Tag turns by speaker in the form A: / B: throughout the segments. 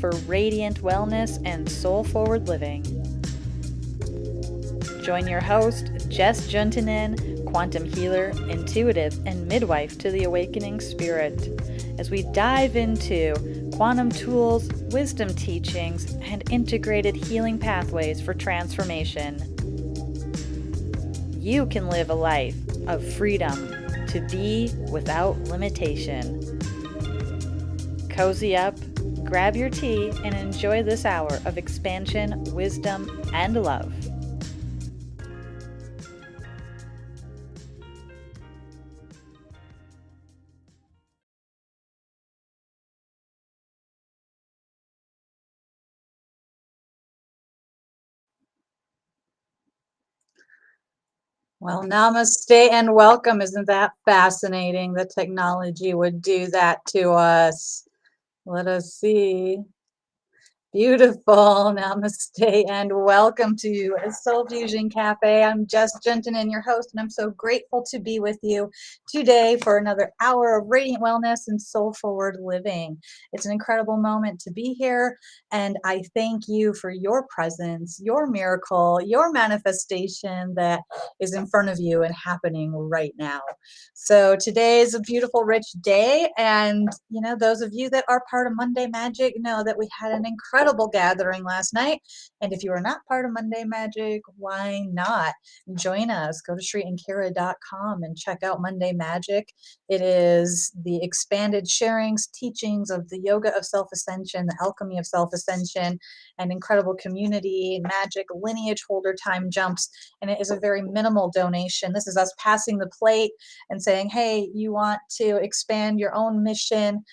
A: for radiant wellness and soul-forward living. Join your host, Jess Juntunen, quantum healer, intuitive, and midwife to the awakening spirit, as we dive into quantum tools, wisdom teachings, and integrated healing pathways for transformation. You can live a life of freedom to be without limitation. Cozy up, grab your tea, and enjoy this hour of expansion, wisdom, and love.
B: Well, namaste and welcome. Isn't that fascinating that technology would do that to us? Let us see. Beautiful. Namaste and welcome to Soul Fusion Cafe. I'm Jess Juntunen, your host, and I'm so grateful to be with you today for another hour of radiant wellness and soul forward living. It's an incredible moment to be here, and I thank you for your presence, your miracle, your manifestation that is in front of you and happening right now. So today is a beautiful, rich day, and those of you that are part of Monday Magic know that we had an incredible gathering last night. And if you are not part of Monday Magic, why not join us? Go to shriankara.com and check out Monday Magic. It is the expanded sharings, teachings of the yoga of self-ascension, the alchemy of self-ascension, and incredible community, magic, lineage holder time jumps. And it is a very minimal donation. This is us passing the plate and saying, hey, you want to expand your own mission,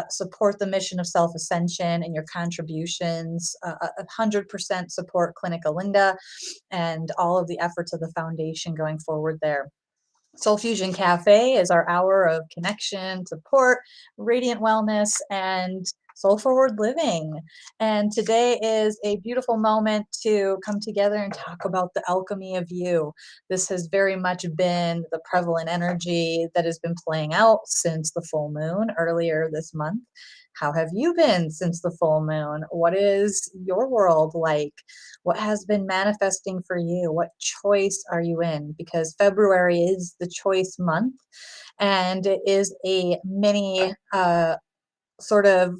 B: support the mission of self-ascension and your contributions, 100% support Clinica Linda and all of the efforts of the foundation going forward there. Soul Fusion Cafe is our hour of connection, support, radiant wellness, and soul forward living. And today is a beautiful moment to come together and talk about the alchemy of you. This has very much been the prevalent energy that has been playing out since the full moon earlier this month. How have you been since the full moon? What is your world like? What has been manifesting for you? What choice are you in? Because February is the choice month, and it is a mini sort of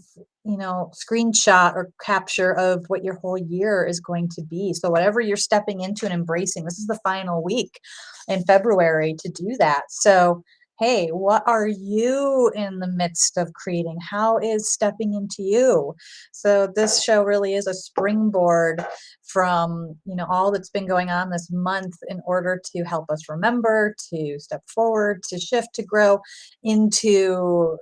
B: screenshot or capture of what your whole year is going to be. So whatever you're stepping into and embracing, this is the final week in February to do that. So hey, what are you in the midst of creating? How is stepping into you? So this show really is a springboard from all that's been going on this month in order to help us remember to step forward, to shift, to grow into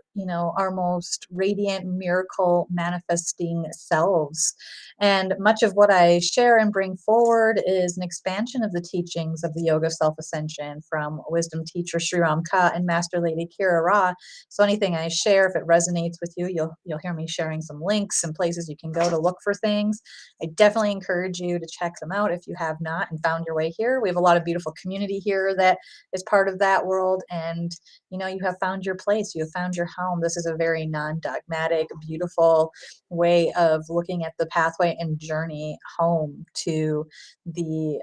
B: our most radiant miracle manifesting selves. And much of what I share and bring forward is an expansion of the teachings of the yoga of self-ascension from wisdom teacher Sri Ramka and master lady Kira Ra. So anything I share, if it resonates with you, you'll hear me sharing some links and places you can go to look for things. I definitely encourage you to check them out if you have not and found your way here. We have a lot of beautiful community here that is part of that world, and you have found your place, you have found your home. This is a very non-dogmatic, beautiful way of looking at the pathway and journey home to the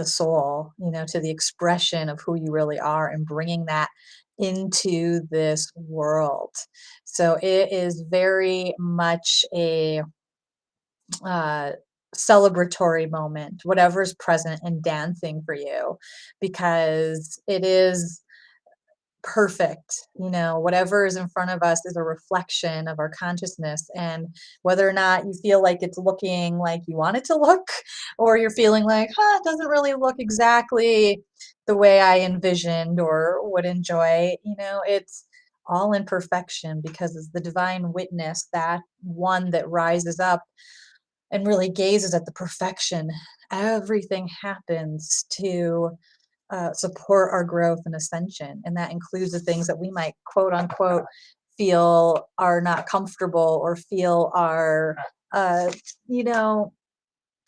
B: soul, to the expression of who you really are and bringing that into this world. So it is very much a celebratory moment, whatever's present and dancing for you, because it is perfect. Whatever is in front of us is a reflection of our consciousness, and whether or not you feel like it's looking like you want it to look, or you're feeling like, it doesn't really look exactly the way I envisioned or would enjoy, it's all in perfection, because it's the divine witness, that one that rises up and really gazes at the perfection. Everything happens to support our growth and ascension. And that includes the things that we might, quote unquote, feel are not comfortable or feel are, uh, you know,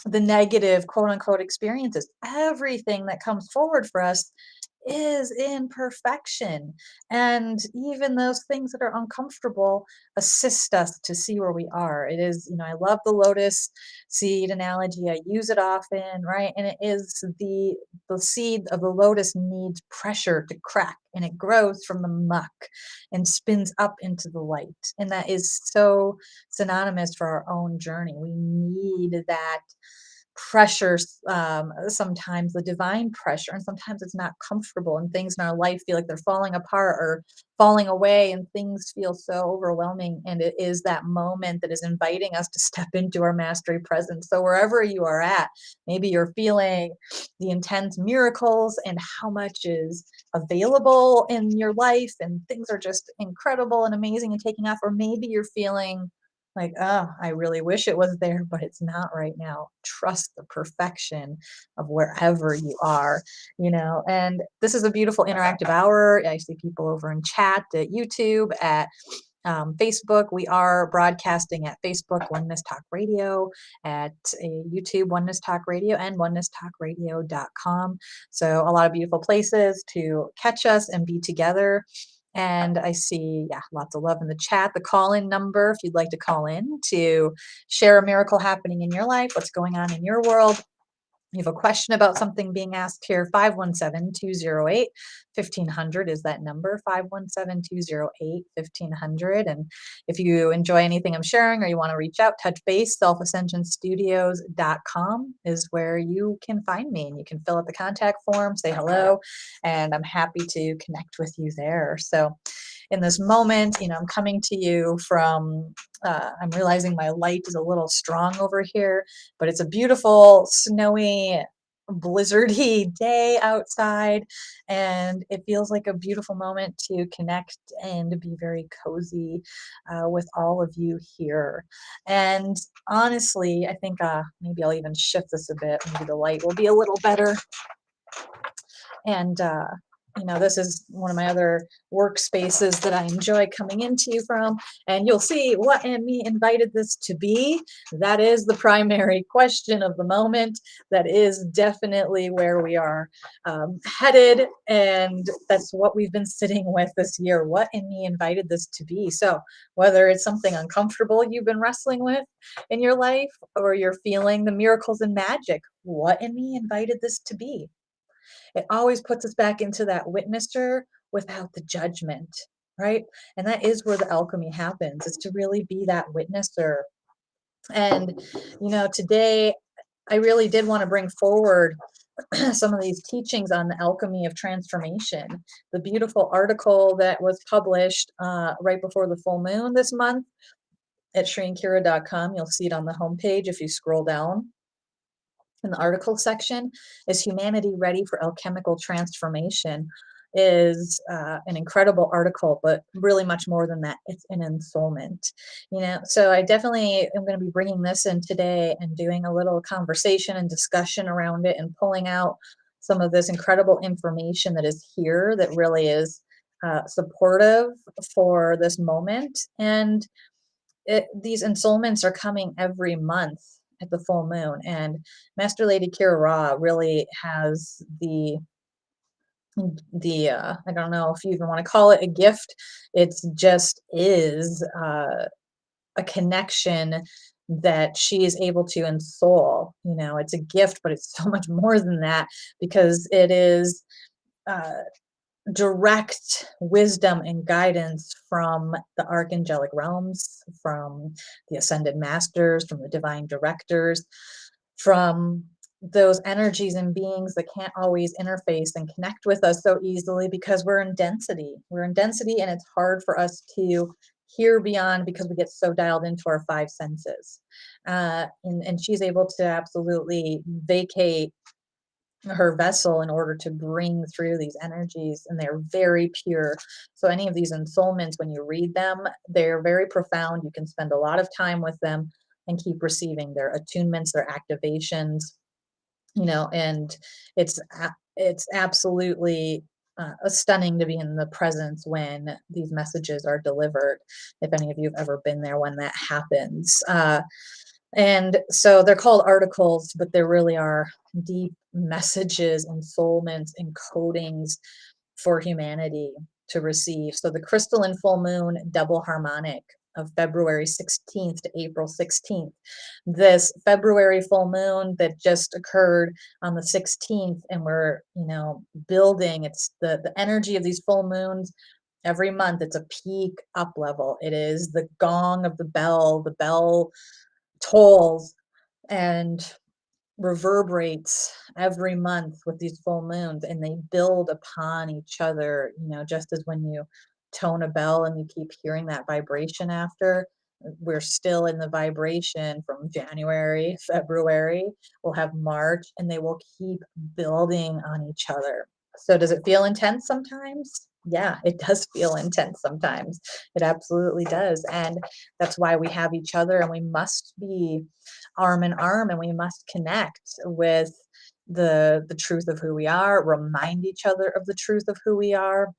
B: the negative, quote unquote, experiences. Everything that comes forward for us is in perfection. And even those things that are uncomfortable assist us to see where we are. It is, I love the lotus seed analogy. I use it often, right? And it is the seed of the lotus needs pressure to crack, and it grows from the muck and spins up into the light. And that is so synonymous for our own journey. We need that pressure, sometimes the divine pressure, and sometimes it's not comfortable, and things in our life feel like they're falling apart or falling away, and things feel so overwhelming. And it is that moment that is inviting us to step into our mastery presence. So wherever you are at, maybe you're feeling the intense miracles and how much is available in your life, and things are just incredible and amazing and taking off. Or maybe you're feeling like, oh, I really wish it was there, but it's not right now. Trust the perfection of wherever you are, And this is a beautiful interactive hour. I see people over in chat at YouTube, at Facebook. We are broadcasting at Facebook, Oneness Talk Radio, at YouTube, Oneness Talk Radio, and onenesstalkradio.com. So a lot of beautiful places to catch us and be together. And I see, lots of love in the chat. The call-in number, if you'd like to call in to share a miracle happening in your life, what's going on in your world. You have a question about something being asked here, 517-208-1500 is that number, 517-208-1500. And if you enjoy anything I'm sharing or you want to reach out, touch base, selfascensionstudios.com is where you can find me, and you can fill out the contact form, say hello, and I'm happy to connect with you there. So in this moment, I'm coming to you from, I'm realizing my light is a little strong over here, but it's a beautiful, snowy, blizzardy day outside, and it feels like a beautiful moment to connect and be very cozy with all of you here. And honestly, I think maybe I'll even shift this a bit. Maybe the light will be a little better. And this is one of my other workspaces that I enjoy coming into from. And you'll see, what and me invited this to be? That is the primary question of the moment. That is definitely where we are headed. And that's what we've been sitting with this year. What and me invited this to be? So whether it's something uncomfortable you've been wrestling with in your life, or you're feeling the miracles and magic, what and me invited this to be? It always puts us back into that witnesser without the judgment, right? And that is where the alchemy happens, is to really be that witnesser. And, today I really did want to bring forward some of these teachings on the alchemy of transformation. The beautiful article that was published right before the full moon this month at shrinkira.com. You'll see it on the homepage if you scroll down. In the article section, is humanity ready for alchemical transformation? Is an incredible article, but really much more than that. It's an ensoulment, so I definitely am going to be bringing this in today and doing a little conversation and discussion around it, and pulling out some of this incredible information that is here that really is supportive for this moment. And these ensoulments are coming every month at the full moon, and Master Lady Kira Ra really has the I don't know if you even want to call it a gift. It's just is a connection that she is able to ensoul. It's a gift, but it's so much more than that, because it is uh, direct wisdom and guidance from the archangelic realms, from the ascended masters, from the divine directors, from those energies and beings that can't always interface and connect with us so easily, because we're in density. We're in density, and it's hard for us to hear beyond, because we get so dialed into our five senses. And she's able to absolutely vacate her vessel in order to bring through these energies, and they're very pure. So any of these ensoulments, when you read them, they're very profound. You can spend a lot of time with them and keep receiving their attunements, their activations, and it's absolutely stunning to be in the presence when these messages are delivered, if any of you have ever been there when that happens. And so they're called articles, but there really are deep messages and soulments and codings for humanity to receive. So the crystalline full moon double harmonic of February 16th to April 16th. This February full moon that just occurred on the 16th, and we're, building. It's the energy of these full moons every month. It's a peak up level. It is the gong of the bell tolls and reverberates every month with these full moons, and they build upon each other, just as when you tone a bell and you keep hearing that vibration after. We're still in the vibration from January, February, we'll have March, and they will keep building on each other. So does it feel intense sometimes? Yeah, it does feel intense sometimes. It absolutely does. And that's why we have each other, and we must be arm in arm, and we must connect with the truth of who we are, remind each other of the truth of who we are,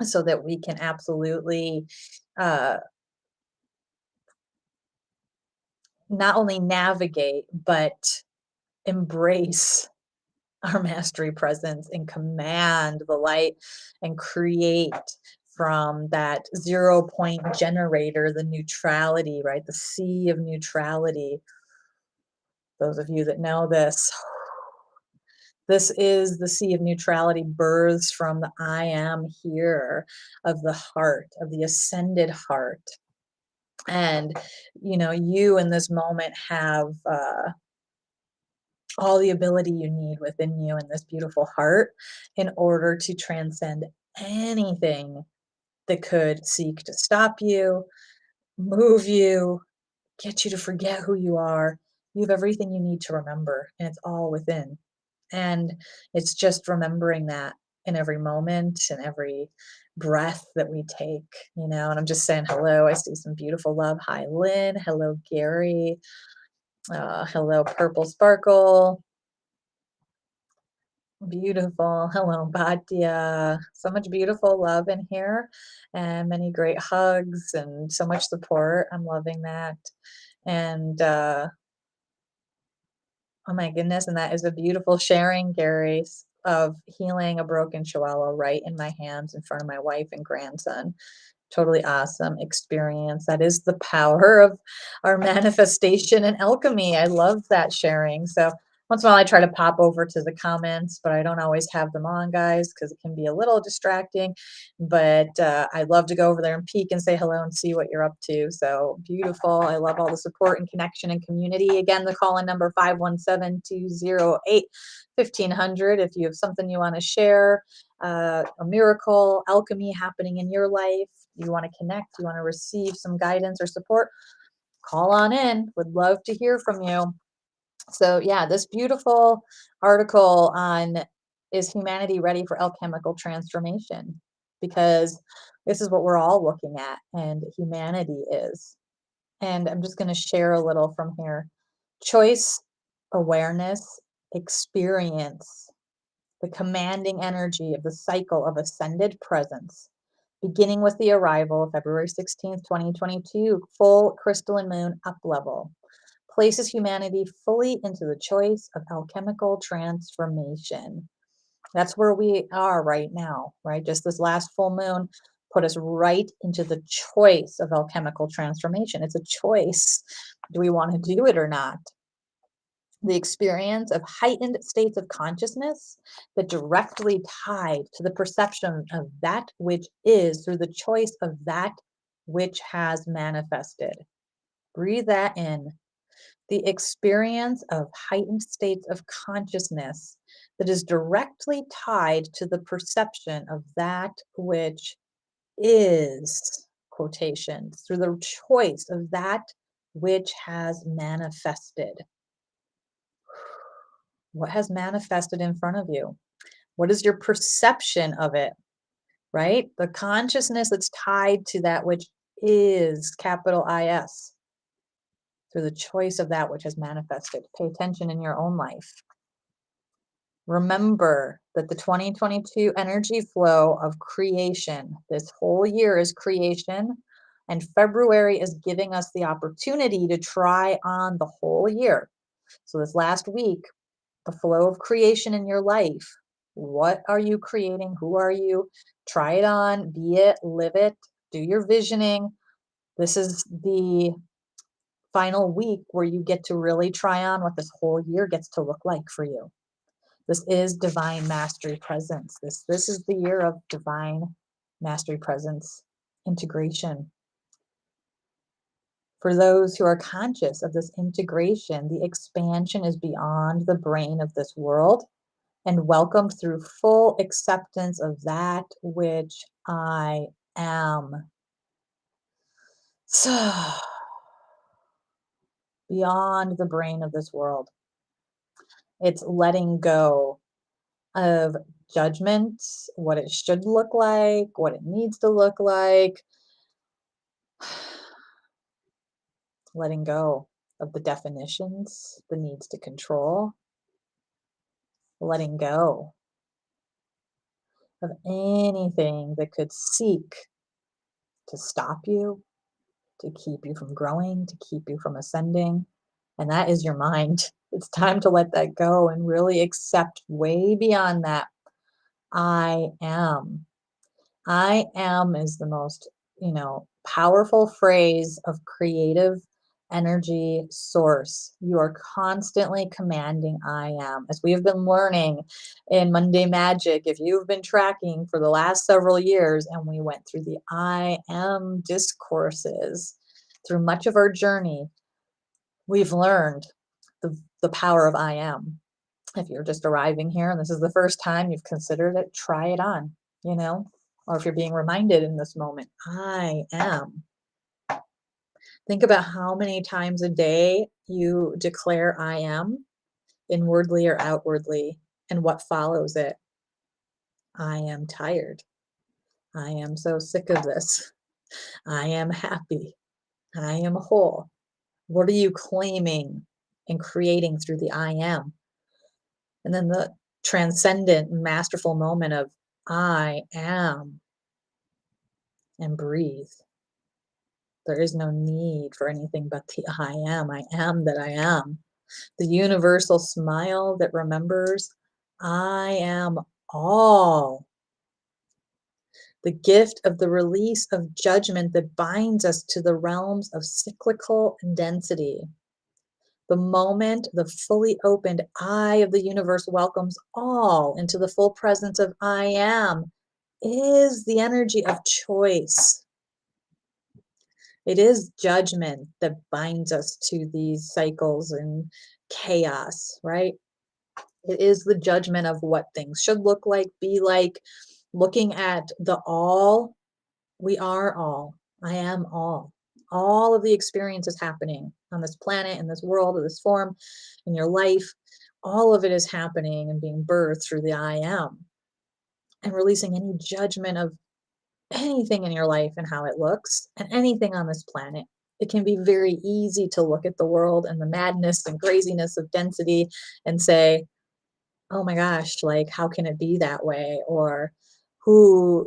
B: so that we can absolutely uh, not only navigate but embrace our mastery presence and command the light and create from that 0 point generator, the neutrality, right? The sea of neutrality. Those of you that know this is the sea of neutrality, births from the I am here of the heart, of the ascended heart. And, you in this moment have all the ability you need within you in this beautiful heart in order to transcend anything that could seek to stop you, move you, get you to forget who you are. You have everything you need to remember, and it's all within. And it's just remembering that in every moment and every breath that we take, and I'm just saying hello. I see some beautiful love. Hi, Lynn. Hello, Gary. Hello, Purple Sparkle. Beautiful. Hello, Bhatia. So much beautiful love in here, and many great hugs and so much support. I'm loving that. And oh my goodness, and that is a beautiful sharing, Gary, of healing a broken chihuahua right in my hands in front of my wife and grandson. Totally awesome experience. That is the power of our manifestation and alchemy. I love that sharing. So once in a while I try to pop over to the comments, but I don't always have them on, guys, because it can be a little distracting. But I love to go over there and peek and say hello and see what you're up to. So beautiful. I love all the support and connection and community. Again, the call-in number 517-208-1500. If you have something you want to share, a miracle, alchemy happening in your life, you want to connect, you want to receive some guidance or support, call on in. Would love to hear from you. So yeah, this beautiful article on is humanity ready for alchemical transformation? Because this is what we're all looking at, and humanity is. And I'm just going to share a little from here. Choice, awareness, experience, the commanding energy of the cycle of ascended presence, beginning with the arrival of February 16th, 2022, full crystalline moon up level, places humanity fully into the choice of alchemical transformation. That's where we are right now, right? Just this last full moon put us right into the choice of alchemical transformation. It's a choice. Do we want to do it or not? The experience of heightened states of consciousness that directly tied to the perception of that which is through the choice of that which has manifested. Breathe that in. The experience of heightened states of consciousness that is directly tied to the perception of that which is, quotations, through the choice of that which has manifested. What has manifested in front of you? What is your perception of it, right? The consciousness that's tied to that which is, capital IS, through the choice of that which has manifested. Pay attention in your own life. Remember that the 2022 energy flow of creation, this whole year is creation, And February is giving us the opportunity to try on the whole year. So this last week, the flow of creation in your life. What are you creating? Who are you? Try it on, be it, live it, do your visioning. This is the final week where you get to really try on what this whole year gets to look like for you. This is divine mastery presence. This is the year of divine mastery presence integration. For those who are conscious of this integration, the expansion is beyond the brain of this world and welcomed through full acceptance of that which I am. So, beyond the brain of this world, it's letting go of judgment, what it should look like, what it needs to look like, letting go of the definitions, the needs to control, letting go of anything that could seek to stop you, to keep you from growing, to keep you from ascending. And that is your mind. It's time to let that go and really accept way beyond that. I am. I am is the most, powerful phrase of creative energy source. You are constantly commanding I am. As we have been learning in Monday Magic, if you've been tracking for the last several years, and we went through the I am discourses through much of our journey, we've learned the power of I am. If you're just arriving here and this is the first time you've considered it, try it on, or if you're being reminded in this moment, I am. Think about how many times a day you declare I am, inwardly or outwardly, and what follows it. I am tired. I am so sick of this. I am happy. I am whole. What are you claiming and creating through the I am? And then the transcendent, masterful moment of I am, and breathe. There is no need for anything but the I am that I am. The universal smile that remembers I am all. The gift of the release of judgment that binds us to the realms of cyclical density. The moment the fully opened eye of the universe welcomes all into the full presence of I am is the energy of choice. It is judgment that binds us to these cycles and chaos, right? It is the judgment of what things should look like, be like, looking at the all. We are all. I am all. All of the experiences happening on this planet, in this world, in this form, in your life, all of it is happening and being birthed through the I am. And releasing any judgment of anything in your life and how it looks, and anything on this planet. It can be very easy to look at the world and the madness and craziness of density and say, oh my gosh, like, how can it be that way? Or who,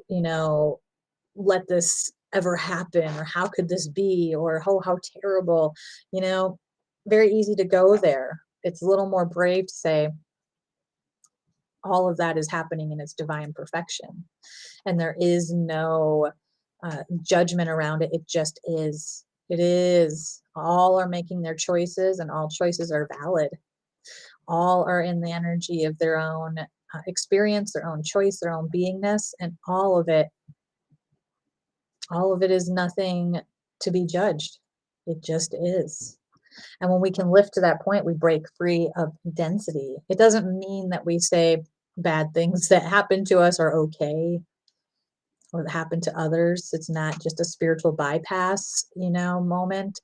B: let this ever happen? Or how could this be? Or oh, how terrible, very easy to go there. It's a little more brave to say, all of that is happening in its divine perfection. And there is no judgment around it. It just is. It is. All are making their choices, and all choices are valid. All are in the energy of their own experience, their own choice, their own beingness, and all of it is nothing to be judged. It just is. And when we can lift to that point, we break free of density. It doesn't mean that we say bad things that happen to us are okay, or that happen to others. It's not just a spiritual bypass, moment.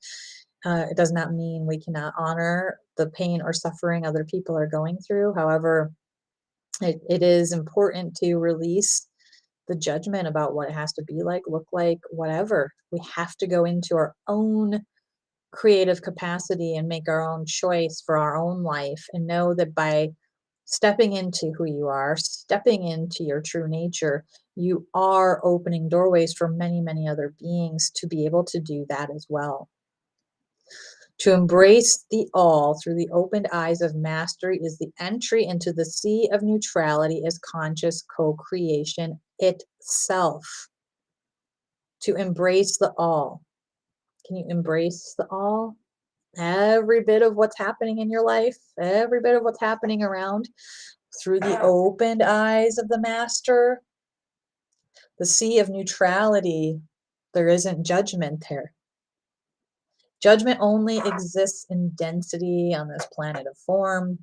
B: It does not mean we cannot honor the pain or suffering other people are going through. However, it is important to release the judgment about what it has to be like, look like, whatever. We have to go into our own creative capacity and make our own choice for our own life, and know that by stepping into who you are, stepping into your true nature, you are opening doorways for many, many other beings to be able to do that as well. To embrace the all through the opened eyes of mastery is the entry into the sea of neutrality as conscious co-creation itself. To embrace the all. Can you embrace the all? Every bit of what's happening in your life, every bit of what's happening around through the opened eyes of the master, the sea of neutrality. There isn't judgment there. Judgment only exists in density on this planet of form.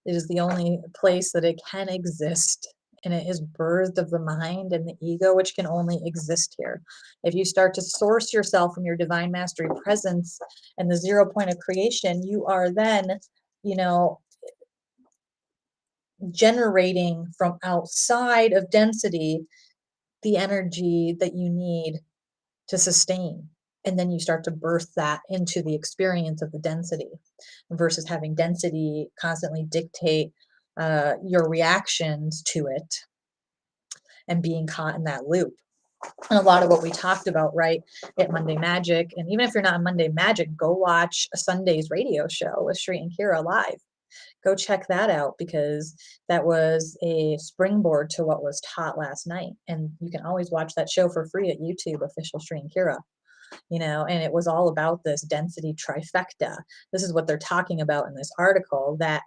B: It is the only place that it can exist. And it is birthed of the mind and the ego, which can only exist here. If you start to source yourself from your divine mastery presence and the 0 point of creation, you are then, you know, generating from outside of density the energy that you need to sustain. And then you start to birth that into the experience of the density versus having density constantly dictate your reactions to it and being caught in that loop. And a lot of what we talked about, right, at Monday Magic, and even if you're not on Monday Magic, go watch a Sunday's radio show with Sri and Kira live. Go check that out because that was a springboard to what was taught last night. And you can always watch that show for free at YouTube, official Sri and Kira. And it was all about this density trifecta. This is what they're talking about in this article, that,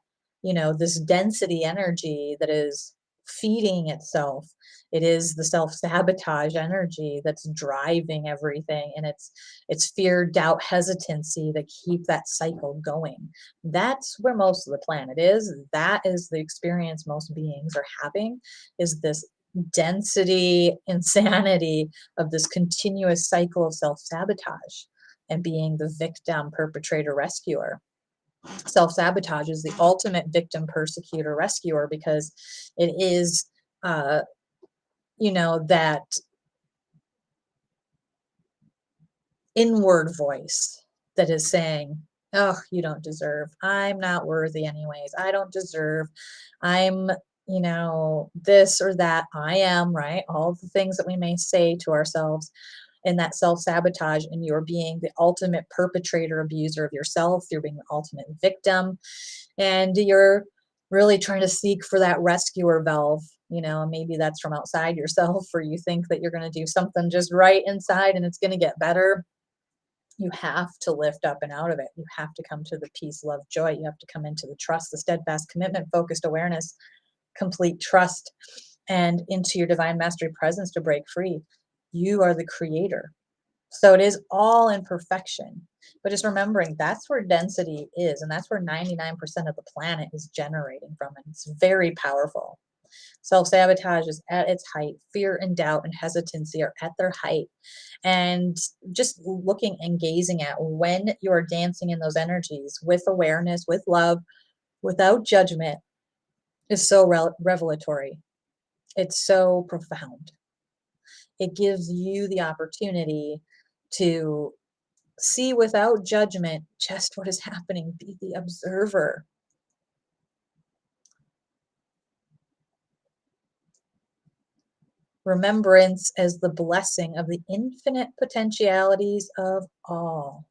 B: this density energy that is feeding itself. It is the self-sabotage energy that's driving everything. And it's fear, doubt, hesitancy that keep that cycle going. That's where most of the planet is. That is the experience most beings are having, is this density insanity of this continuous cycle of self-sabotage and being the victim, perpetrator, rescuer. Self-sabotage is the ultimate victim, persecutor, rescuer, because it is that inward voice that is saying, oh, you don't deserve, I'm not worthy anyways, I don't deserve, I'm this or that, I am, right? All the things that we may say to ourselves in that self-sabotage, and you're being the ultimate perpetrator, abuser of yourself. You're being the ultimate victim, and you're really trying to seek for that rescuer valve, and maybe that's from outside yourself, or you think that you're going to do something just right inside and it's going to get better. You have to lift up and out of it. You have to come to the peace, love, joy. You have to come into the trust, the steadfast commitment, focused awareness, complete trust, and into your divine mastery presence to break free. You are the creator. So it is all in perfection. But just remembering that's where density is, and that's where 99% of the planet is generating from. And it's very powerful. Self-sabotage is at its height. Fear and doubt and hesitancy are at their height. And just looking and gazing at when you're dancing in those energies with awareness, with love, without judgment, is so revelatory. It's so profound. It gives you the opportunity to see without judgment just what is happening. Be the observer. Remembrance as the blessing of the infinite potentialities of all.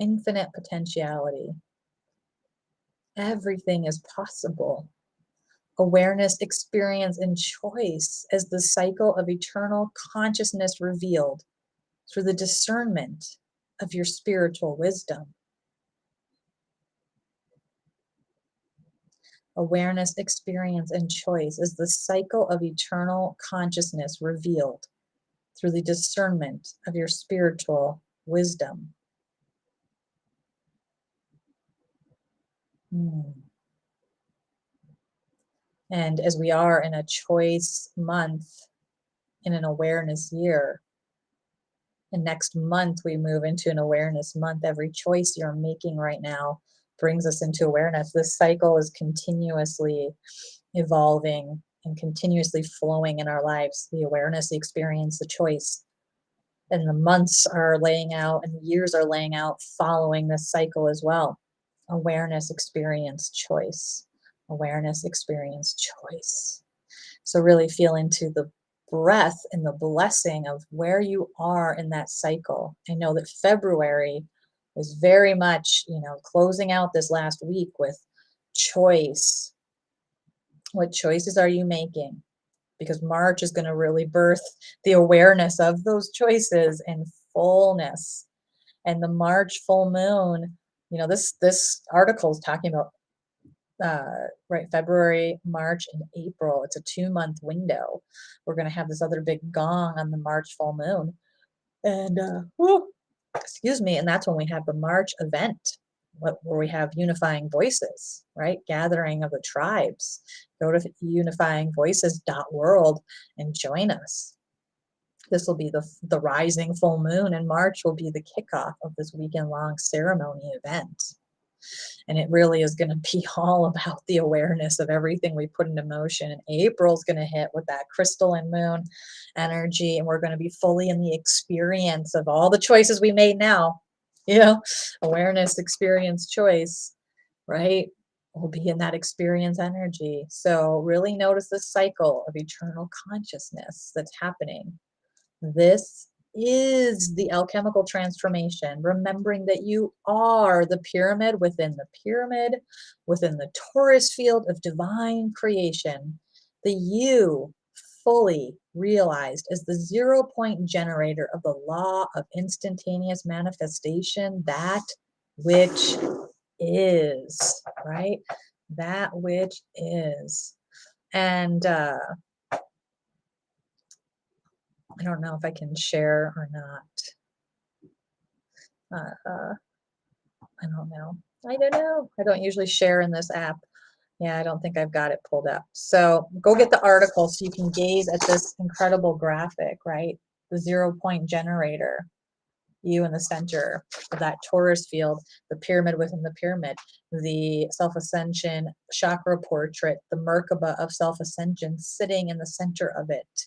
B: Infinite potentiality. Everything is possible. Awareness, experience, and choice as the cycle of eternal consciousness revealed through the discernment of your spiritual wisdom. Awareness, experience, and choice is the cycle of eternal consciousness revealed through the discernment of your spiritual wisdom. And as we are in a choice month, in an awareness year, and next month we move into an awareness month, every choice you're making right now brings us into awareness. This cycle is continuously evolving and continuously flowing in our lives. The awareness, the experience, the choice. And the months are laying out and the years are laying out following this cycle as well. Awareness, experience, choice. Awareness, experience, choice. So really feel into the breath and the blessing of where you are in that cycle. I know that February is very much, closing out this last week with choice. What choices are you making? Because March is going to really birth the awareness of those choices in fullness. And the March full moon, this article is talking about right, February, March, and April. It's a 2-month window. We're going to have this other big gong on the March full moon. And, excuse me, and that's when we have the March event, where we have unifying voices, right? Gathering of the tribes. Go to unifyingvoices.world and join us. This will be the rising full moon, and March will be the kickoff of this weekend-long ceremony event. And it really is going to be all about the awareness of everything we put into motion. And April's going to hit with that crystalline moon energy, and we're going to be fully in the experience of all the choices we made now. Awareness, experience, choice, right? We'll be in that experience energy. So really notice the cycle of eternal consciousness that's happening. This is the alchemical transformation, remembering that you are the pyramid, within the torus field of divine creation, the you fully realized as the 0 point generator of the law of instantaneous manifestation, that which is, right? That which is. And I don't know if I can share or not. I don't know. I don't know. I don't usually share in this app. Yeah, I don't think I've got it pulled up. So go get the article so you can gaze at this incredible graphic, right? The 0 point generator, you in the center of that torus field, the pyramid within the pyramid, the self-ascension chakra portrait, the Merkaba of self-ascension sitting in the center of it,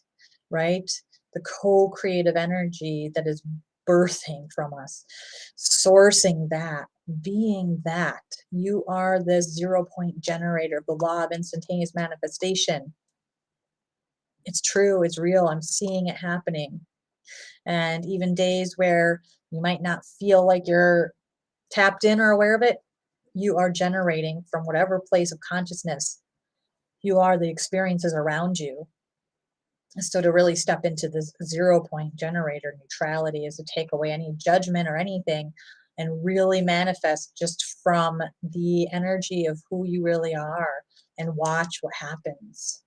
B: right? The co-creative energy that is birthing from us, sourcing that, being that. You are this 0 point generator of the law of instantaneous manifestation. It's true, it's real. I'm seeing it happening. And even days where you might not feel like you're tapped in or aware of it, you are generating from whatever place of consciousness. You are the experiences around you. So to really step into this 0 point generator neutrality is to take away any judgment or anything and really manifest just from the energy of who you really are and watch what happens.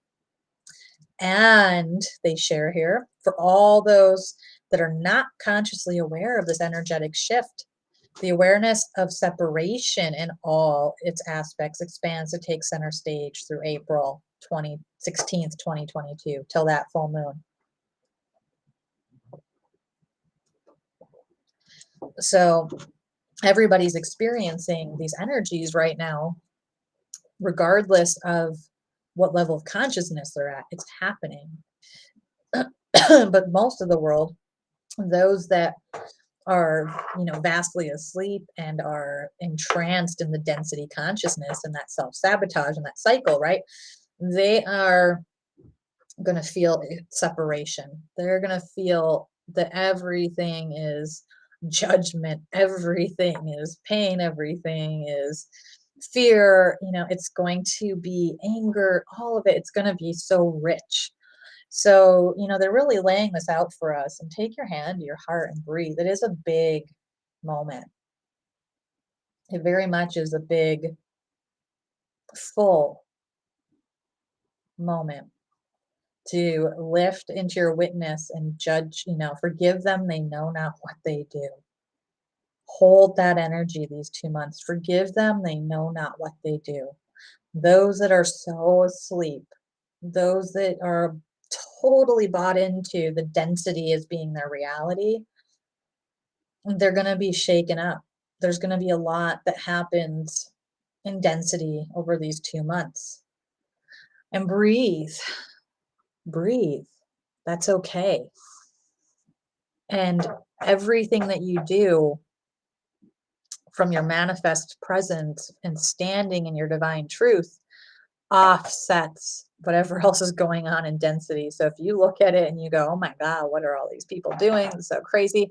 B: And they share here, for all those that are not consciously aware of this energetic shift, the awareness of separation in all its aspects expands to take center stage through April 16th, 2022, till that full moon. So everybody's experiencing these energies right now, regardless of what level of consciousness they're at. It's happening. But most of the world, those that are, vastly asleep and are entranced in the density consciousness and that self-sabotage and that cycle, right? They are going to feel separation. They're going to feel that everything is judgment, everything is pain, everything is fear, it's going to be anger, all of it. It's going to be so rich. So, they're really laying this out for us. And take your hand to your heart and breathe. It is a big moment. It very much is a big, full moment to lift into your witness and judge, forgive them. They know not what they do. Hold that energy these 2 months. Forgive them. They know not what they do. Those that are so asleep, those that are totally bought into the density as being their reality, they're going to be shaken up. There's going to be a lot that happens in density over these 2 months. And breathe. Breathe. That's okay. And everything that you do from your manifest presence and standing in your divine truth offsets whatever else is going on in density. So if you look at it and you go, oh my God, what are all these people doing? It's so crazy.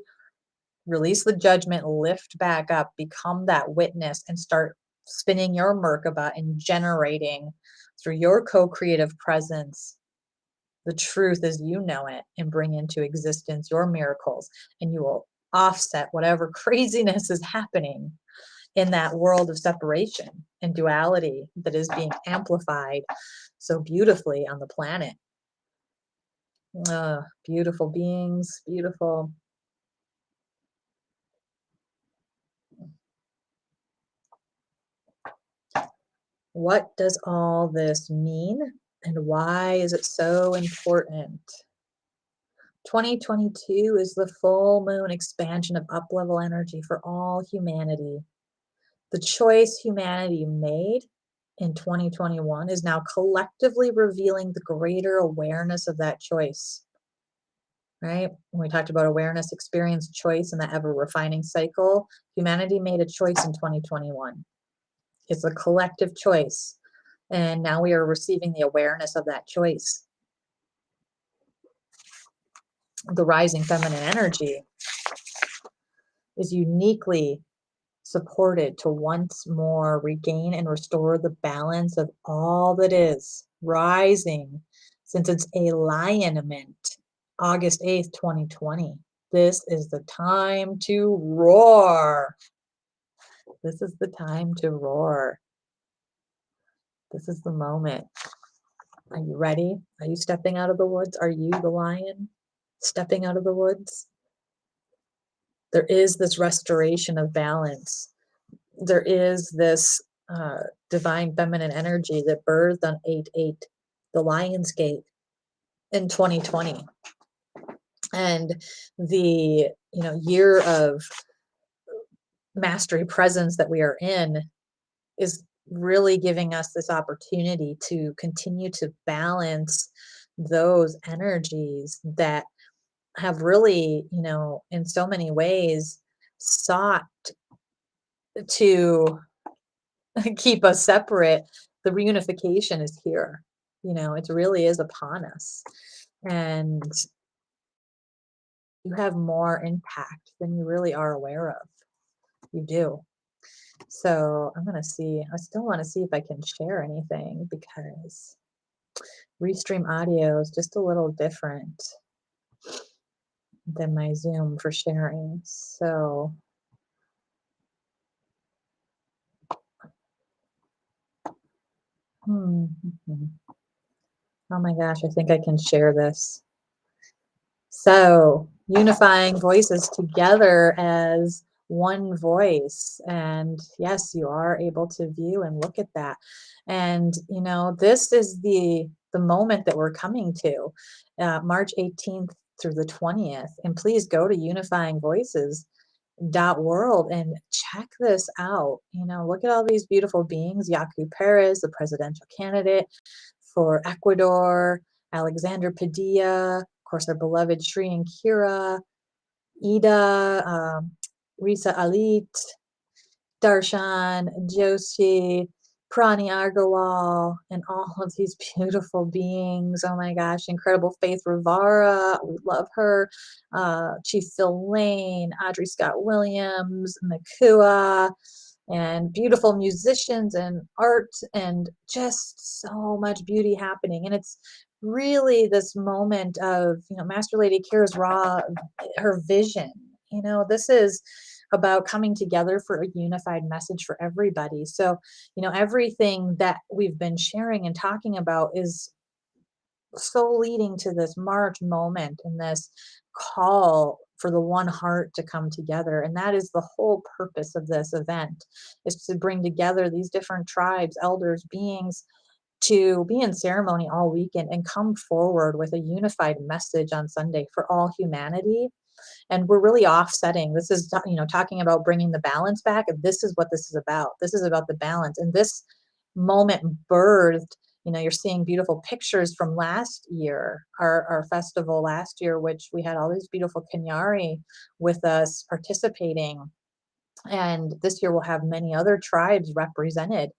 B: Release the judgment, lift back up, become that witness, and start spinning your Merkaba and generating through your co-creative presence the truth as you know it, and bring into existence your miracles, and you will offset whatever craziness is happening in that world of separation and duality that is being amplified so beautifully on the planet. Beautiful beings, beautiful. What does all this mean, and why is it so important? 2022 is the full moon expansion of up-level energy for all humanity. The choice humanity made in 2021 is now collectively revealing the greater awareness of that choice, right? When we talked about awareness, experience, choice, and that ever-refining cycle, humanity made a choice in 2021. It's a collective choice, and now we are receiving the awareness of that choice. The rising feminine energy is uniquely supported to once more regain and restore the balance of all that is rising, since it's alignment, August 8th, 2020. This is the time to roar. This is the time to roar. This is the moment. Are you ready? Are you stepping out of the woods? Are you the lion stepping out of the woods? There is this restoration of balance. There is this divine feminine energy that birthed on 8/8, the Lion's Gate, in 2020. And the year of mastery presence that we are in is really giving us this opportunity to continue to balance those energies that have really, in so many ways sought to keep us separate. The reunification is here. It really is upon us. And you have more impact than you really are aware of. You do. So I'm going to see, I still want to see if I can share anything, because Restream audio is just a little different than my Zoom for sharing. So oh my gosh, I think I can share this. So unifying voices together as one voice. And yes, you are able to view and look at that. And this is the moment that we're coming to, March 18th through the 20th. And please go to unifyingvoices.world and check this out. Look at all these beautiful beings. Yaku Perez, the presidential candidate for Ecuador, Alexander Padilla, of course, our beloved Shri and Kira, Ida, Risa Alit, Darshan, Joshi, Prani Argawal, and all of these beautiful beings. Oh my gosh, incredible Faith Rivara. We love her. Chief Phil Lane, Audrey Scott Williams, Nakua, and beautiful musicians and art, and just so much beauty happening. And it's really this moment of, Master Lady Kira's raw, her vision. This is about coming together for a unified message for everybody. So, everything that we've been sharing and talking about is so leading to this March moment and this call for the one heart to come together. And that is the whole purpose of this event, is to bring together these different tribes, elders, beings, to be in ceremony all weekend and come forward with a unified message on Sunday for all humanity. And we're really offsetting. This is, talking about bringing the balance back. This is what this is about. This is about the balance. And this moment birthed, you're seeing beautiful pictures from last year, our festival last year, which we had all these beautiful Kenyari with us participating. And this year we'll have many other tribes represented.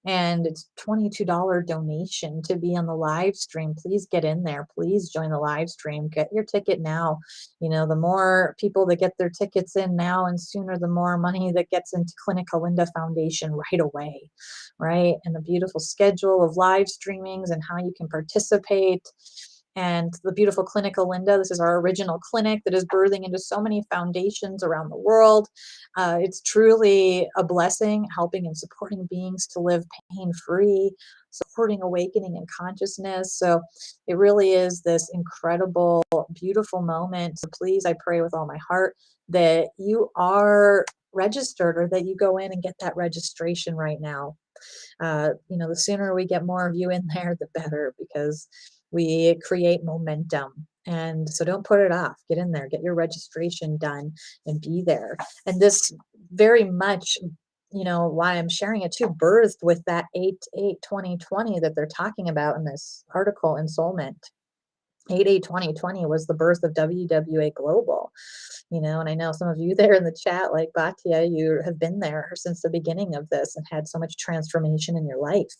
B: And it's $22 donation to be on the live stream. Please get in there. Please join the live stream. Get your ticket now. The more people that get their tickets in now and sooner, the more money that gets into Clinica Linda Foundation right away, right? And the beautiful schedule of live streamings and how you can participate. And the beautiful Clinica Linda, this is our original clinic that is birthing into so many foundations around the world. It's truly a blessing, helping and supporting beings to live pain-free, supporting awakening and consciousness. So it really is this incredible, beautiful moment. So please, I pray with all my heart that you are registered, or that you go in and get that registration right now. The sooner we get more of you in there, the better, because we create momentum. And so don't put it off. Get in there, get your registration done, and be there. And this very much, why I'm sharing it too, birthed with that 8/8/2020 that they're talking about in this article in Soulment. 8/8/2020 was the birth of WWA Global, and I know some of you there in the chat, like Batya, you have been there since the beginning of this and had so much transformation in your life.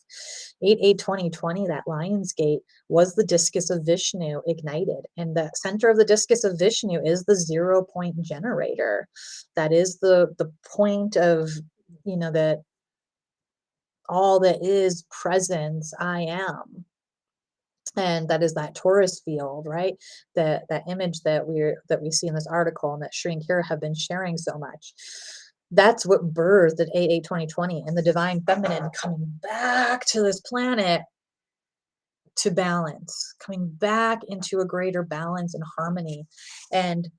B: 8/8/2020, that Lion's Gate, was the discus of Vishnu ignited. And the center of the discus of Vishnu is the 0 point generator. That is the point of, that all that is presence, I am. And that is that Taurus field, right? That image that we see in this article, and that Shri and Kira have been sharing so much. That's what birthed at 8/8/2020, and the divine feminine coming back to this planet to balance, coming back into a greater balance and harmony. And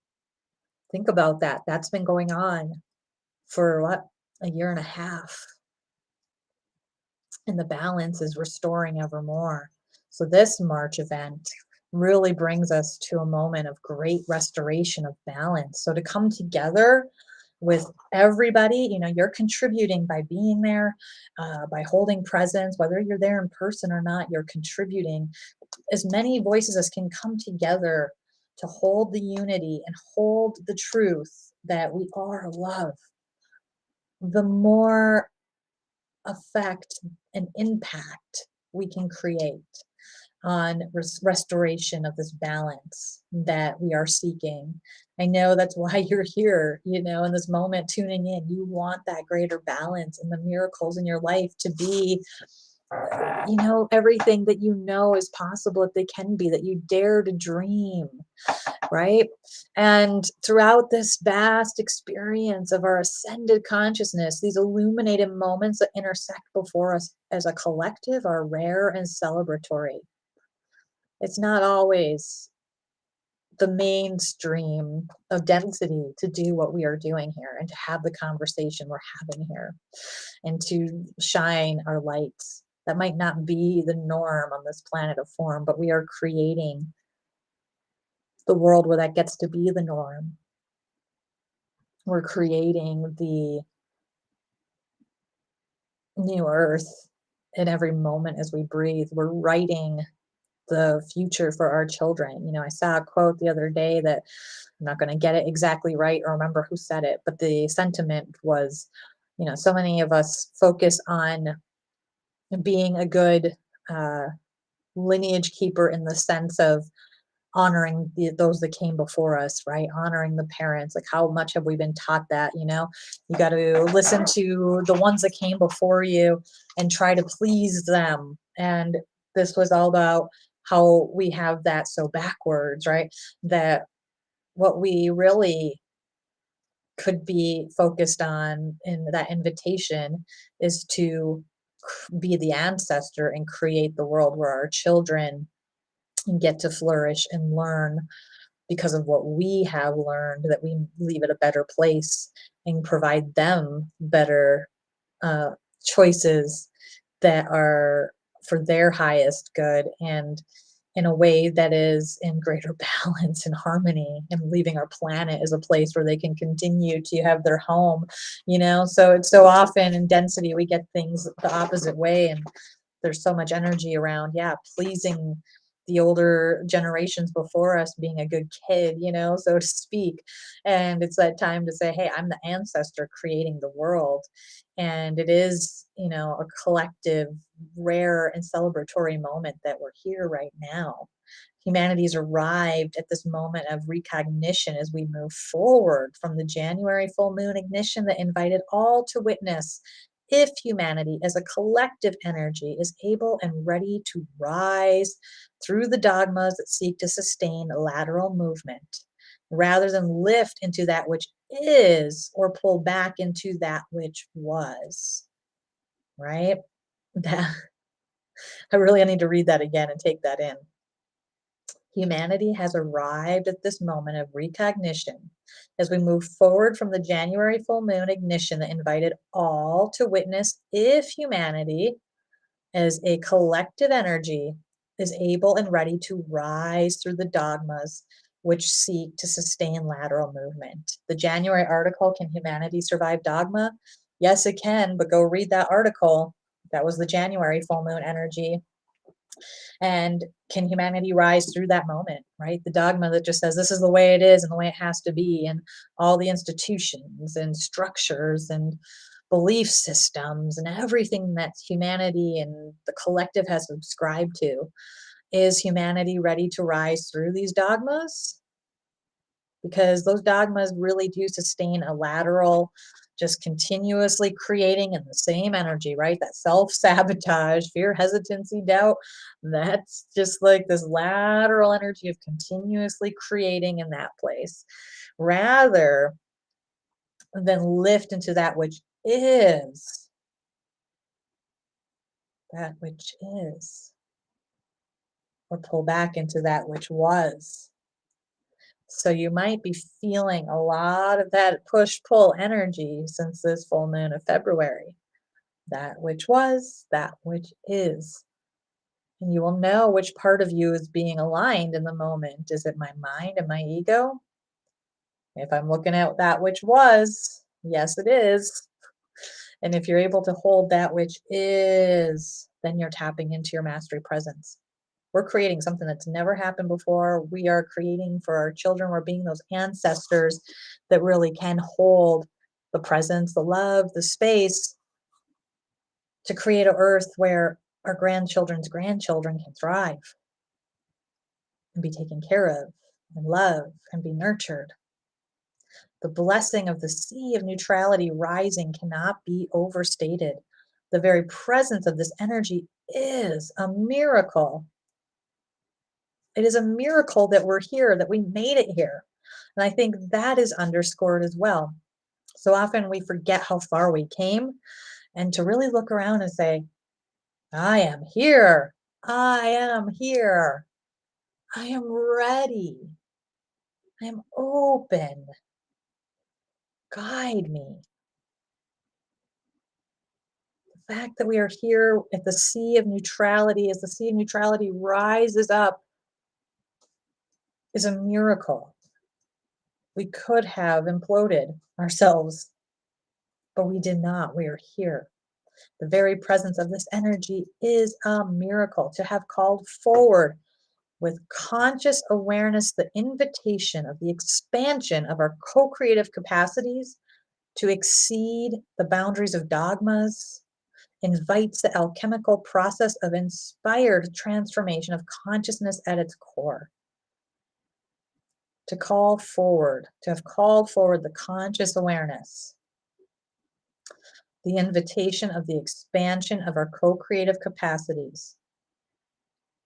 B: think about that. That's been going on for what, a year and a half. And the balance is restoring ever more. So this March event really brings us to a moment of great restoration of balance. So to come together with everybody, you're contributing by being there, by holding presence, whether you're there in person or not, you're contributing. As many voices as can come together to hold the unity and hold the truth that we are love, the more effect and impact we can create on restoration of this balance that we are seeking. I know that's why you're here, in this moment, tuning in. You want that greater balance and the miracles in your life to be, everything that is possible, if they can be, that you dare to dream, right? And throughout this vast experience of our ascended consciousness, these illuminated moments that intersect before us as a collective are rare and celebratory. It's not always the mainstream of density to do what we are doing here, and to have the conversation we're having here, and to shine our lights. That might not be the norm on this planet of form, but we are creating the world where that gets to be the norm. We're creating the new earth in every moment as we breathe. We're writing the future for our children. I saw a quote the other day that I'm not going to get it exactly right or remember who said it, but the sentiment was, so many of us focus on being a good lineage keeper, in the sense of honoring those that came before us, right? Honoring the parents. Like, how much have we been taught that, you got to listen to the ones that came before you and try to please them. And this was all about how we have that so backwards, right? That what we really could be focused on in that invitation is to be the ancestor and create the world where our children get to flourish and learn because of what we have learned, that we leave it a better place and provide them better choices that are for their highest good, and in a way that is in greater balance and harmony, and leaving our planet as a place where they can continue to have their home. So it's so often in density we get things the opposite way, and there's so much energy around, pleasing the older generations before us, being a good kid, so to speak. And it's that time to say, hey, I'm the ancestor creating the world. And it is a collective, rare, and celebratory moment that we're here right now. Humanity's arrived at this moment of recognition as we move forward from the January full moon ignition that invited all to witness if humanity as a collective energy is able and ready to rise through the dogmas that seek to sustain lateral movement rather than lift into that which is or pull back into that which was, right? That, I need to read that again and take that in. Humanity has arrived at this moment of recognition as we move forward from the January full moon ignition that invited all to witness if humanity as a collective energy is able and ready to rise through the dogmas which seek to sustain lateral movement. The January article, Can Humanity Survive Dogma? Yes, it can, but go read that article. That was the January full moon energy. And can humanity rise through that moment, right? The dogma that just says this is the way it is and the way it has to be, and all the institutions and structures and belief systems and everything that humanity and the collective has subscribed to. Is humanity ready to rise through these dogmas? Because those dogmas really do sustain a lateral, just continuously creating in the same energy, right? That self-sabotage, fear, hesitancy, doubt, that's just like this lateral energy of continuously creating in that place, rather than lift into that which is, that which is, or pull back into that which was. So you might be feeling a lot of that push-pull energy since this full moon of February. That which was, that which is. And you will know which part of you is being aligned in the moment. Is it my mind and my ego? If I'm looking at that which was, yes, it is. And if you're able to hold that which is, then you're tapping into your mastery presence. We're creating something that's never happened before. We are creating for our children. We're being those ancestors that really can hold the presence, the love, the space to create an earth where our grandchildren's grandchildren can thrive and be taken care of and loved and be nurtured. The blessing of the sea of neutrality rising cannot be overstated. The very presence of this energy is a miracle. It is a miracle that we're here, that we made it here. And I think that is underscored as well. So often we forget how far we came, and to really look around and say, I am here. I am here. I am ready. I am open. Guide me. The fact that we are here at the sea of neutrality, as the sea of neutrality rises up, is a miracle. We could have imploded ourselves, but we did not. We are here. The very presence of this energy is a miracle. To have called forward with conscious awareness the invitation of the expansion of our co-creative capacities to exceed the boundaries of dogmas invites the alchemical process of inspired transformation of consciousness at its core. To call forward, to have called forward the conscious awareness, the invitation of the expansion of our co-creative capacities.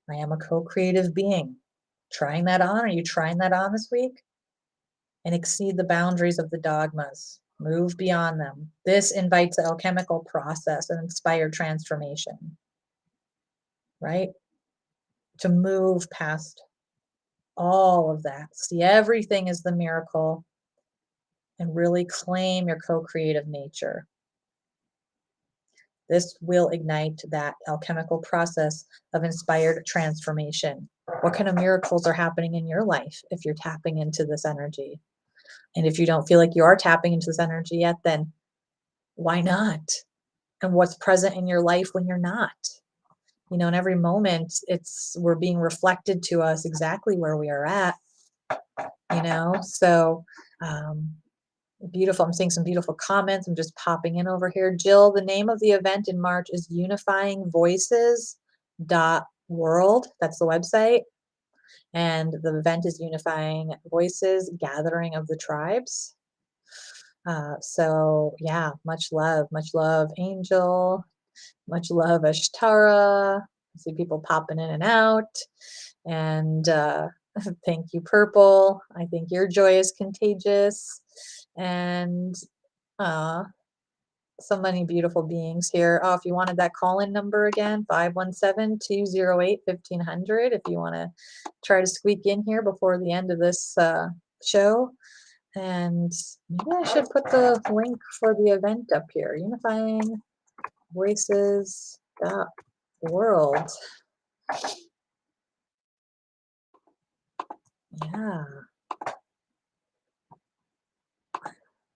B: I am a co-creative being. Trying that on? Are you trying that on this week? And exceed the boundaries of the dogmas. Move beyond them. This invites the alchemical process of inspired transformation, right? To move past all of that. See everything as the miracle and really claim your co-creative nature. This will ignite that alchemical process of inspired transformation. What kind of miracles are happening in your life if you're tapping into this energy? And if you don't feel like you are tapping into this energy yet, then why not? And what's present in your life when you're not? In every moment, we're being reflected to us exactly where we are at, So Beautiful. I'm seeing some beautiful comments. I'm just popping in over here. Jill, the name of the event in March is Unifying Voices .world. That's the website. And the event is Unifying Voices, Gathering of the Tribes. So yeah, much love, Angel, much love, Ashtara. I see people popping in and out. And thank you, Purple. I think your joy is contagious. And so many beautiful beings here. Oh, if you wanted that call-in number again, 517-208-1500, if you want to try to squeak in here before the end of this show. And maybe I should put the link for the event up here, Unifying Voices .world. Yeah.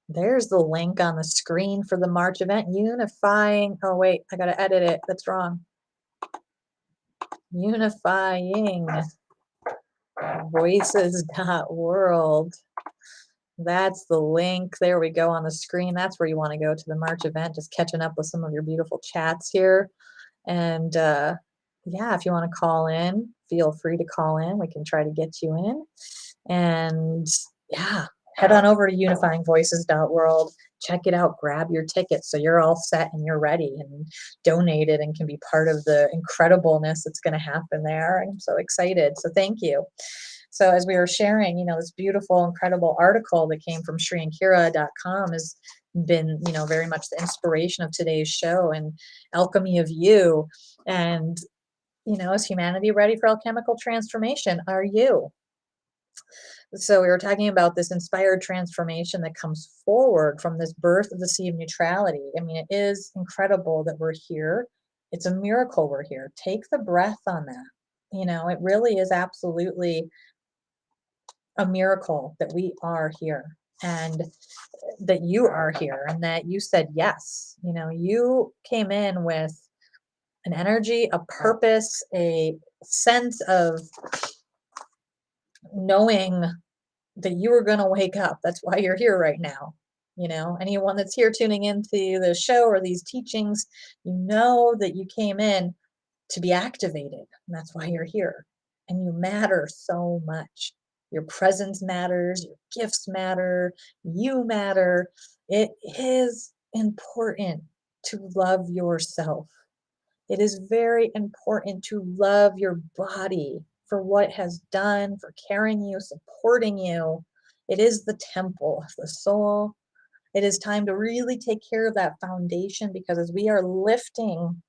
B: There's the link on the screen for the March event, Unifying, oh wait, I gotta edit it, that's wrong. Unifying Voices.world. That's the link. There we go on the screen. That's where you want to go to the March event, just catching up with some of your beautiful chats here. And yeah, if you want to call in, feel free to call in. We can try to get you in. And yeah, head on over to unifyingvoices.world. Check it out. Grab your ticket so you're all set and you're ready and donated and can be part of the incredibleness that's going to happen there. I'm so excited. So thank you. So as we were sharing, this beautiful, incredible article that came from ShriAnkira.com has been, very much the inspiration of today's show, and Alchemy of You. And, is humanity ready for alchemical transformation? Are you? So we were talking about this inspired transformation that comes forward from this birth of the sea of neutrality. I mean, it is incredible that we're here. It's a miracle we're here. Take the breath on that. It really is absolutely a miracle that we are here and that you are here and that you said yes. You came in with an energy, a purpose, a sense of knowing that you were going to wake up. That's why you're here right now. Anyone that's here tuning into the show or these teachings, that you came in to be activated. And that's why you're here. And you matter so much. Your presence matters, your gifts matter, you matter. It is important to love yourself. It is very important to love your body for what it has done, for carrying you, supporting you. It is the temple of the soul. It is time to really take care of that foundation, because as we are lifting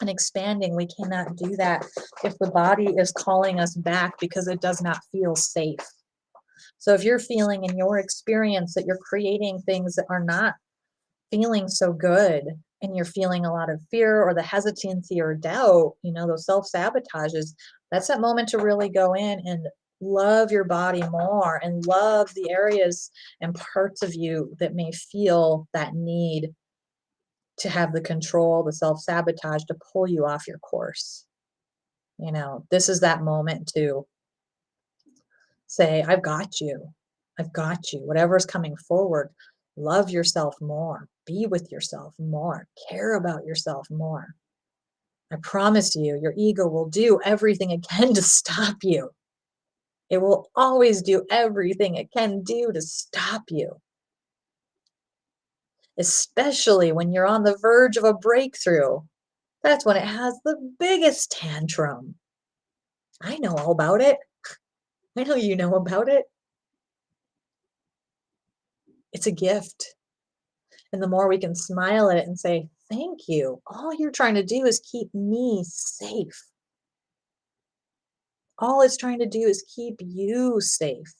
B: and expanding, we cannot do that if the body is calling us back because it does not feel safe. So if you're feeling in your experience that you're creating things that are not feeling so good, and you're feeling a lot of fear or the hesitancy or doubt, those self-sabotages, that's that moment to really go in and love your body more and love the areas and parts of you that may feel that need to have the control, the self-sabotage to pull you off your course. This is that moment to say, I've got you. I've got you. Whatever's coming forward, love yourself more. Be with yourself more. Care about yourself more. I promise you, your ego will do everything it can to stop you. It will always do everything it can do to stop you. Especially when you're on the verge of a breakthrough. That's when it has the biggest tantrum. I know all about it. I know you know about it. It's a gift. And the more we can smile at it and say, thank you. All you're trying to do is keep me safe. All it's trying to do is keep you safe.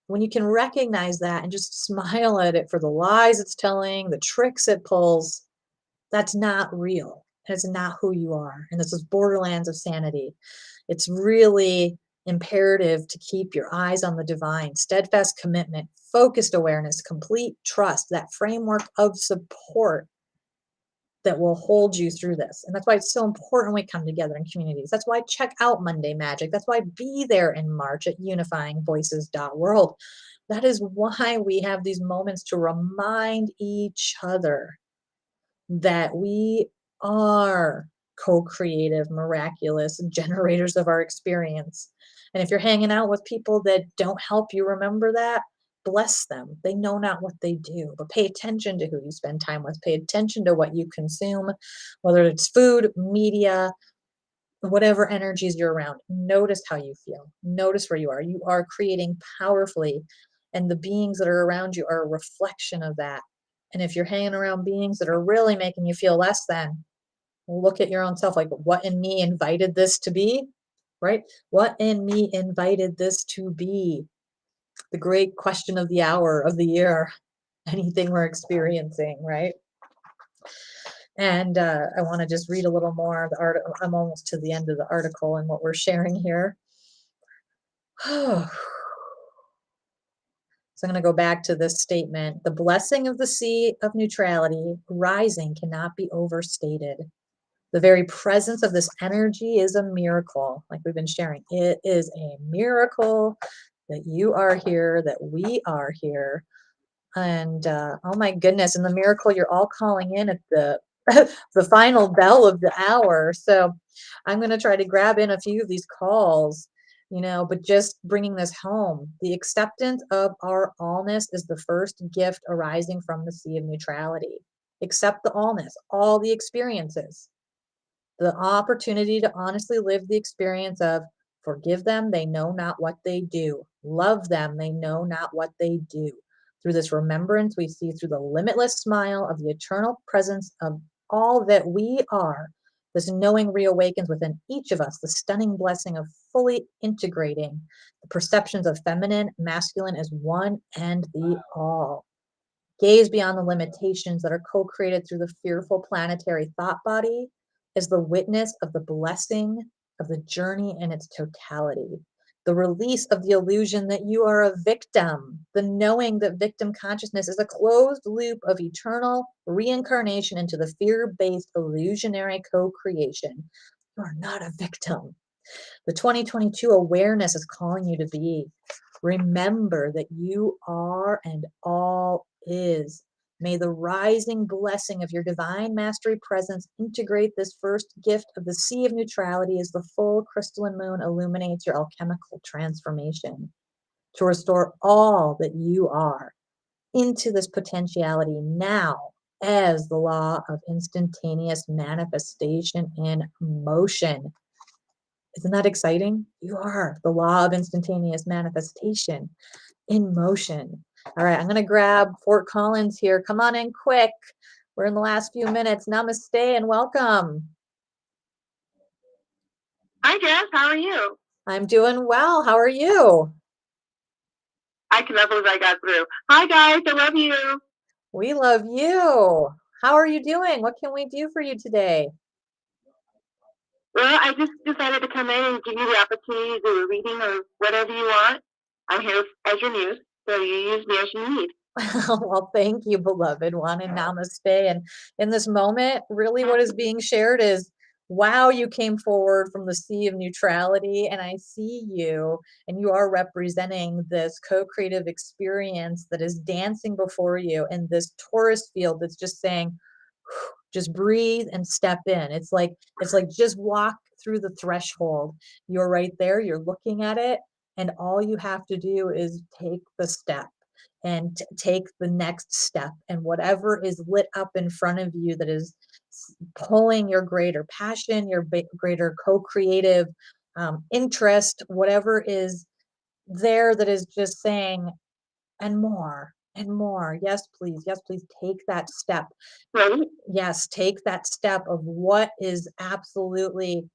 B: When you can recognize that and just smile at it for the lies it's telling, the tricks it pulls, that's not real. It's not who you are. And this is borderlands of sanity. It's really imperative to keep your eyes on the divine, steadfast commitment, focused awareness, complete trust, that framework of support that will hold you through this. And that's why it's so important we come together in communities. That's why check out Monday Magic. That's why be there in March at unifyingvoices.world. That is why we have these moments to remind each other that we are co-creative, miraculous generators of our experience. And if you're hanging out with people that don't help you remember that, bless them. They know not what they do. But pay attention to who you spend time with. Pay attention to what you consume, whether it's food, media, whatever energies you're around. Notice how you feel. Notice where you are. You are creating powerfully, and the beings that are around you are a reflection of that. And if you're hanging around beings that are really making you feel less than, look at your own self, like, what in me invited this to be, right? What in me invited this to be? The great question of the hour, of the year, anything we're experiencing, right? And I want to just read a little more of the article. I'm almost to the end of the article and what we're sharing here. So I'm going to go back to this statement. The blessing of the sea of neutrality rising cannot be overstated. The very presence of this energy is a miracle, like we've been sharing. It is a miracle that you are here, that we are here. And oh my goodness, and the miracle you're all calling in at the the final bell of the hour. So I'm going to try to grab in a few of these calls, but just bringing this home. The acceptance of our allness is the first gift arising from the sea of neutrality. Accept the allness, all the experiences. The opportunity to honestly live the experience of forgive them, they know not what they do. Love them, they know not what they do. Through this remembrance, we see through the limitless smile of the eternal presence of all that we are. This knowing reawakens within each of us the stunning blessing of fully integrating the perceptions of feminine, masculine as one and the all. Gaze beyond the limitations that are co-created through the fearful planetary thought body as the witness of the blessing of the journey in its totality. The release of the illusion that you are a victim, the knowing that victim consciousness is a closed loop of eternal reincarnation into the fear-based illusionary co-creation. You are not a victim. The 2022 awareness is calling you to be. Remember that you are and all is. May the rising blessing of your divine mastery presence integrate this first gift of the sea of neutrality as the full crystalline moon illuminates your alchemical transformation to restore all that you are into this potentiality now as the law of instantaneous manifestation in motion. Isn't that exciting? You are the law of instantaneous manifestation in motion. All right, I'm going to grab Fort Collins here. Come on in quick. We're in the last few minutes. Namaste and welcome.
C: Hi, Jess. How are you?
B: I'm doing well. How are you?
C: I cannot believe I got through. Hi, guys. I love you.
B: We love you. How are you doing? What can we do for you today?
C: Well, I just decided to come in and give you the opportunity to do a reading or whatever you want. I'm here as your muse, so you use me as you need.
B: Well, thank you, beloved one, and namaste. And in this moment, really what is being shared is, wow, you came forward from the sea of neutrality, and I see you, and you are representing this co-creative experience that is dancing before you in this Taurus field that's just saying, just breathe and step in. It's like just walk through the threshold. You're right there, you're looking at it, and all you have to do is take the step and take the next step, and whatever is lit up in front of you that is pulling your greater passion, your greater co-creative interest, whatever is there that is just saying, and more and more. Yes, please take that step.
C: Right?
B: Yes, take that step of what is absolutely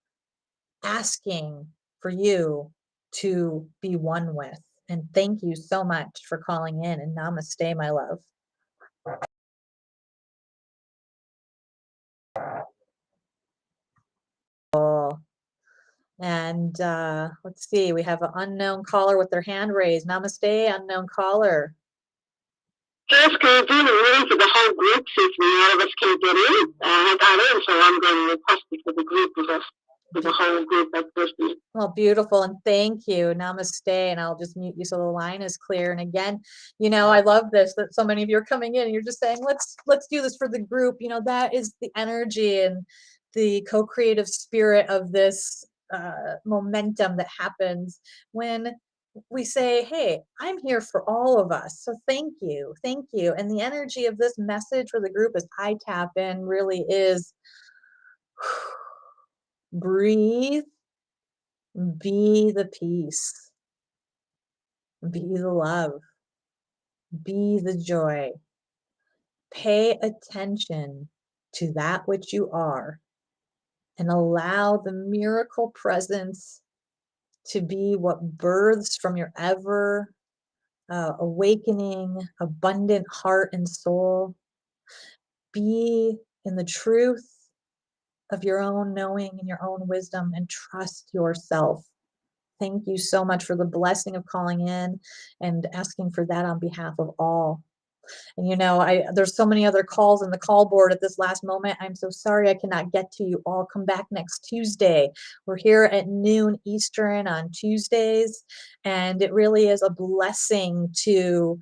B: asking for you to be one with. And thank you so much for calling in, and namaste, my love. And let's see, we have an unknown caller with their hand raised. Namaste, unknown caller.
C: Jess, can you do the reading for the whole group since none of us can get in? I got in, so I'm going to request it for the group with us. to the whole group of persons.
B: Well, beautiful. And thank you. Namaste. And I'll just mute you so the line is clear. And again, I love this, that so many of you are coming in and you're just saying, let's do this for the group. That is the energy and the co-creative spirit of this momentum that happens when we say, hey, I'm here for all of us. So thank you. Thank you. And the energy of this message for the group as I tap in really is breathe. Be the peace, be the love, be the joy. Pay attention to that which you are and allow the miracle presence to be what births from your ever awakening, abundant heart and soul. Be in the truth of your own knowing and your own wisdom and trust yourself. Thank you so much for the blessing of calling in and asking for that on behalf of all. And there's so many other calls in the call board at this last moment. I'm so sorry I cannot get to you all. Come back next Tuesday. We're here at noon Eastern on Tuesdays, and it really is a blessing to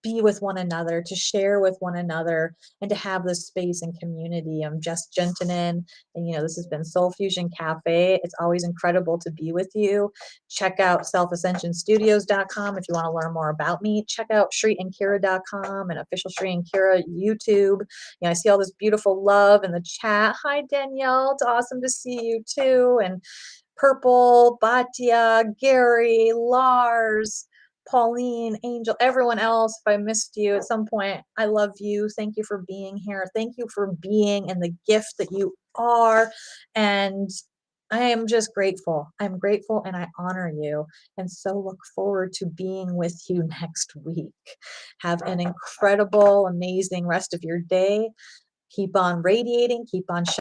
B: be with one another, to share with one another, and to have this space and community. I'm Jess Juntunen, and this has been Soul Fusion Cafe. It's always incredible to be with you. Check out selfascensionstudios.com if you want to learn more about me. Check out shriandkira.com and official Shri and Kira YouTube. I see all this beautiful love in the chat. Hi, Danielle. It's awesome to see you too. And Purple, Batya, Gary, Lars, Pauline, Angel, everyone else, if I missed you at some point, I love you. Thank you for being here. Thank you for being and the gift that you are. And I am just grateful. I'm grateful and I honor you. And so look forward to being with you next week. Have an incredible, amazing rest of your day. Keep on radiating, keep on shining.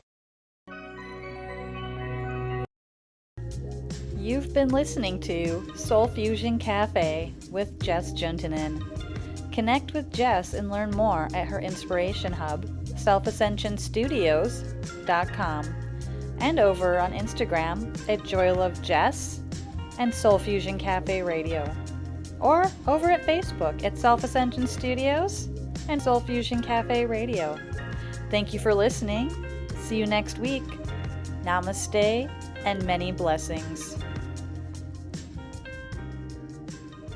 A: You've been listening to Soul Fusion Cafe with Jess Juntunen. Connect with Jess and learn more at her inspiration hub, selfascensionstudios.com, and over on Instagram at JoyLoveJess and Soul Fusion Cafe Radio, or over at Facebook at Self-Ascension Studios and Soul Fusion Cafe Radio. Thank you for listening. See you next week. Namaste and many blessings.